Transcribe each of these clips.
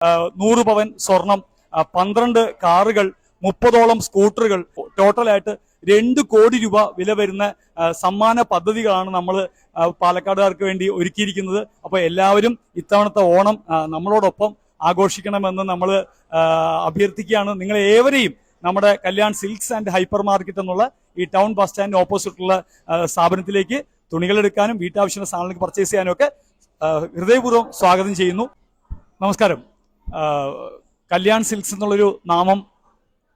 100 പവൻ സ്വർണം, 12 കാറുകൾ, 30ഓളം സ്കൂട്ടറുകൾ, ടോട്ടലായിട്ട് 2 കോടി രൂപ വില വരുന്ന സമ്മാന പദ്ധതികളാണ് നമ്മൾ പാലക്കാടുകാർക്ക് വേണ്ടി ഒരുക്കിയിരിക്കുന്നത്. അപ്പോൾ എല്ലാവരും ഇത്തവണത്തെ ഓണം നമ്മളോടൊപ്പം ആഘോഷിക്കണമെന്ന് നമ്മൾ അഭ്യർത്ഥിക്കുകയാണ്. നിങ്ങൾ ഏവരെയും നമ്മുടെ Kalyan silks and hyper market എന്നുള്ള ഈ ടൗൺ ബസ് സ്റ്റാൻഡ് ഓപ്പോസിറ്റുള്ള സ്ഥാപനത്തിലേക്ക് തുണികളെടുക്കാനും വീട്ടാവശ്യ സാധനങ്ങൾക്ക് പർച്ചേസ് ചെയ്യാനും ഒക്കെ ഹൃദയപൂർവ്വം സ്വാഗതം ചെയ്യുന്നു. നമസ്കാരം. കല്യാൺ സിൽക്സ് എന്നുള്ളൊരു നാമം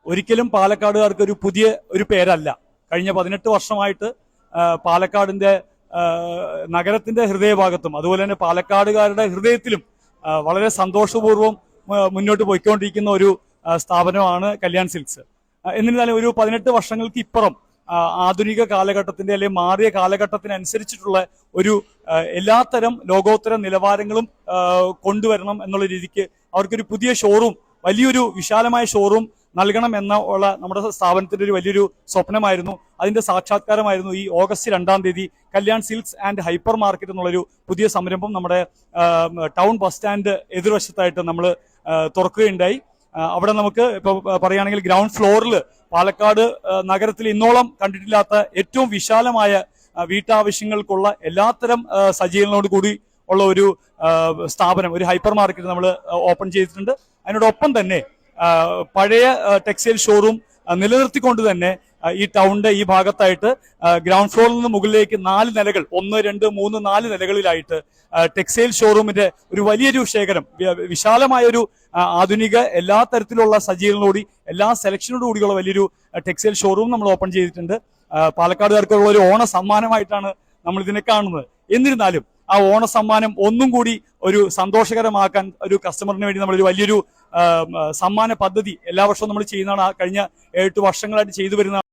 ഒരിക്കലും പാലക്കാടുകാർക്ക് ഒരു പുതിയ ഒരു പേരല്ല. കഴിഞ്ഞ 18 വർഷമായിട്ട് പാലക്കാടിന്റെ നഗരത്തിന്റെ ഹൃദയഭാഗത്തും അതുപോലെ തന്നെ പാലക്കാടുകാരുടെ ഹൃദയത്തിലും വളരെ സന്തോഷപൂർവ്വം മുന്നോട്ട് പോയിക്കൊണ്ടിരിക്കുന്ന ഒരു സ്ഥാപനമാണ് കല്യാൺ സിൽക്സ്. എന്നിരുന്നാലും ഒരു 18 വർഷങ്ങൾക്ക് ഇപ്പുറം ആധുനിക കാലഘട്ടത്തിന്റെ അല്ലെങ്കിൽ മാറിയ കാലഘട്ടത്തിനനുസരിച്ചിട്ടുള്ള ഒരു എല്ലാത്തരം ലോകോത്തര നിലവാരങ്ങളും കൊണ്ടുവരണം എന്നുള്ള രീതിക്ക് അവർക്കൊരു പുതിയ ഷോറൂം, വലിയൊരു വിശാലമായ ഷോറൂം നൽകണം എന്നുള്ള നമ്മുടെ സ്ഥാപനത്തിന്റെ ഒരു വലിയൊരു സ്വപ്നമായിരുന്നു. അതിന്റെ സാക്ഷാത്കാരമായിരുന്നു ഈ ഓഗസ്റ്റ് 2-ാം തീയതി Kalyan silks and hyper market എന്നുള്ളൊരു പുതിയ സംരംഭം നമ്മുടെ ടൗൺ ബസ് സ്റ്റാൻഡ് എതിർവശത്തായിട്ട് നമ്മൾ തുറക്കുകയുണ്ടായി. അവിടെ നമുക്ക് ഇപ്പൊ പറയുകയാണെങ്കിൽ ഗ്രൗണ്ട് ഫ്ലോറിൽ പാലക്കാട് നഗരത്തിൽ ഇന്നോളം കണ്ടിട്ടില്ലാത്ത ഏറ്റവും വിശാലമായ വീട്ടാവശ്യങ്ങൾക്കുള്ള എല്ലാത്തരം സജ്ജീകരണങ്ങളോട് കൂടി ഉള്ള ഒരു സ്ഥാപനം, ഒരു ഹൈപ്പർ മാർക്കറ്റ് നമ്മൾ ഓപ്പൺ ചെയ്തിട്ടുണ്ട്. അതിനോടൊപ്പം തന്നെ പഴയ ടെക്സ്റ്റൈൽ ഷോറൂം നിലനിർത്തിക്കൊണ്ട് തന്നെ ഈ ടൗണിന്റെ ഈ ഭാഗത്തായിട്ട് ഗ്രൗണ്ട് ഫ്ലോറിൽ നിന്ന് മുകളിലേക്ക് 4 നിലകൾ, 1, 2, 3, 4 നിലകളിലായിട്ട് ടെക്സ്റ്റൈൽ ഷോറൂമിന്റെ ഒരു വലിയൊരു ശേഖരം, വിശാലമായ ഒരു ആധുനിക എല്ലാ തരത്തിലുള്ള സജ്ജീകരണങ്ങളോടി എല്ലാ സെലക്ഷനോട് കൂടിയുള്ള വലിയൊരു ടെക്സ്റ്റൈൽ ഷോറൂം നമ്മൾ ഓപ്പൺ ചെയ്തിട്ടുണ്ട്. പാലക്കാടുകാർക്കുള്ള ഒരു ഓണ സമ്മാനമായിട്ടാണ് നമ്മൾ ഇതിനെ കാണുന്നത്. എന്നിരുന്നാലും ആ ഓണ സമ്മാനം ഒന്നും കൂടി ഒരു സന്തോഷകരമാക്കാൻ ഒരു കസ്റ്റമറിന് വേണ്ടി നമ്മളൊരു വലിയൊരു സമ്മാന പദ്ധതി എല്ലാ വർഷവും നമ്മൾ ചെയ്യുന്നതാണ്. കഴിഞ്ഞ 8 വർഷങ്ങളായിട്ട് ചെയ്തു വരുന്ന